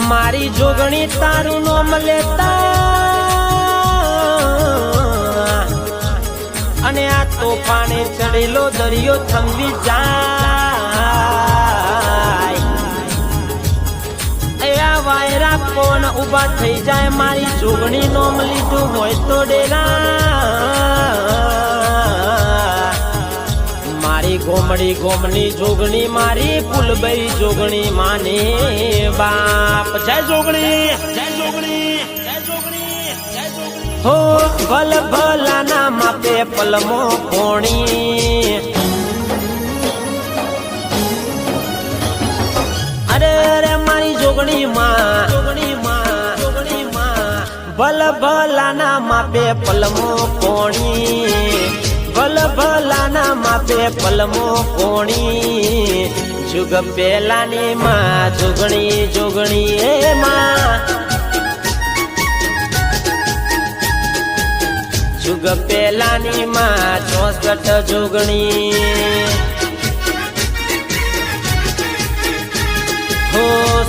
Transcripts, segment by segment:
मारी जोगणी तारू नोम लेता अने आ तोफाने चढ़ेलो दरियो थंबी जाय आ वायरा कोण उभा थई जाय मारी जोगणी नोम लीधुं होय तो डेरा मारी गोमड़ी गोमनी जोगणी मारी फूलबई जोगणी माने बाप जय जोगणी जय जोगणी जय जोगणी जय जोगणी हो भल भला ना मापे पलमो कोणी अरे अरे मारी जोगणी मां जोगणी मां जोगणी मां भल भला ना मापे पलमो कोणी भल भला ना मापे पलमो कोणी जुग पेलानी मां जोगणी जोगणी ए मां जुग पेलानी मां 64 जोगणी हो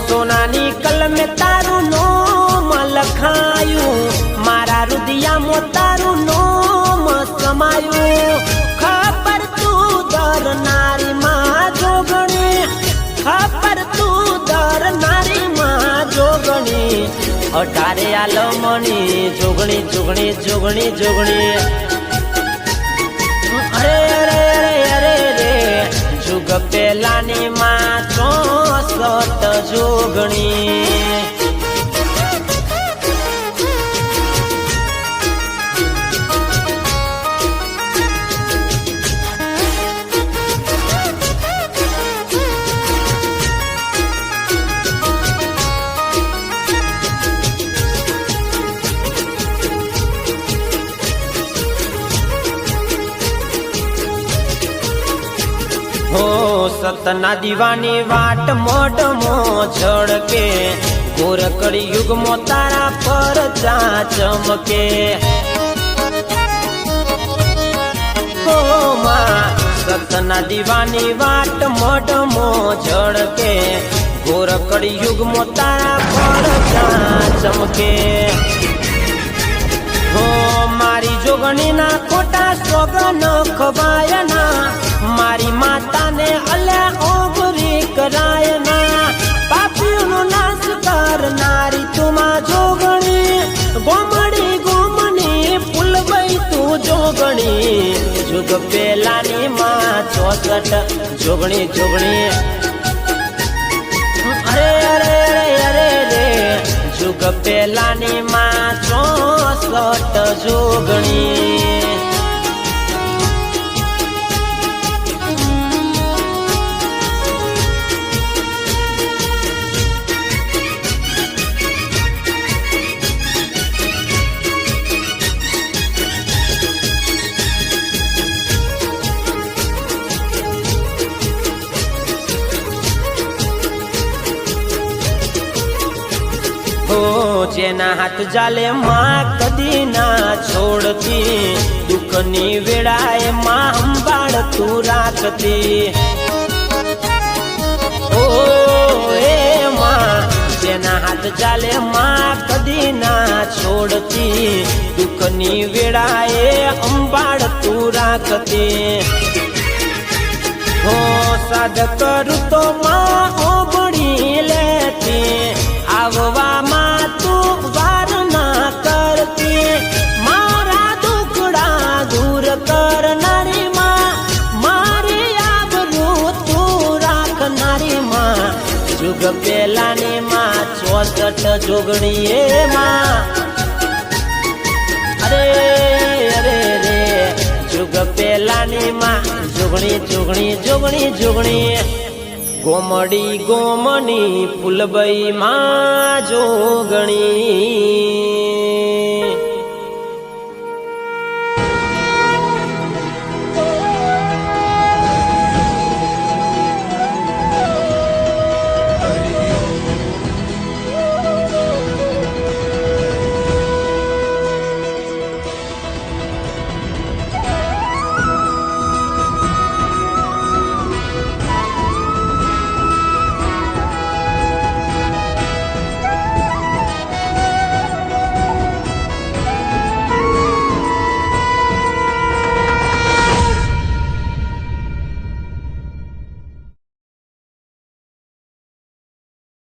सोनानी कलमे तारू नोम लखायु मारा रुदिया मो तारू नोम समायु खबर तू दर नारी मां जोगणी खबर तू दर नारी मां जोगणी अठारे आलमनी जोगणी जोगणी जोगणी जोगणी अरे अरे अरे अरे रे जुग पेलानी मां 64 जोगणी हो सतना दीवानी वाट मोट मो झड़के गोर कड़ी युग मो तारा पर जा चमके हो मां सतना दीवानी वाट मोट मो झड़के गोर कड़ी युग मो तारा पर जा चमके हो मारी जोगणी ना खोटा सोगन खवायना मारी माता ने अले ओगरी करायना पापियों नो नाश कर नारी तुमा जोगणी गोमड़ी गोमनी फूलबई तू जोगणी जुग पेलानी मां 64 जोगणी जोगणी अरे अरे अरे अरे रे जुग पेलानी मां 64 जोगणी जेना हाथ जाले मां कदी ना छोड़ती दुखनी वेड़ाए मां अंबाड़ तू राखती ओ ए मां जेना हाथ जाले मां कदी ना छोड़ती दुखनी वेड़ाए अंबाड़ तू राखती हो साध करू तो मां ओगणी लेती आववा मां तू वार ना करती मारा दुखड़ा दूर कर नारी मां मारी आबरू तू राख नारी मां जुग पेलानी मां 64 जोगणी ए मां अरे अरे रे जुग पेलानी मां जोगणी जोगणी जोगणी जोगणी गोमड़ी गोमनी फूलबई मां जोगणी।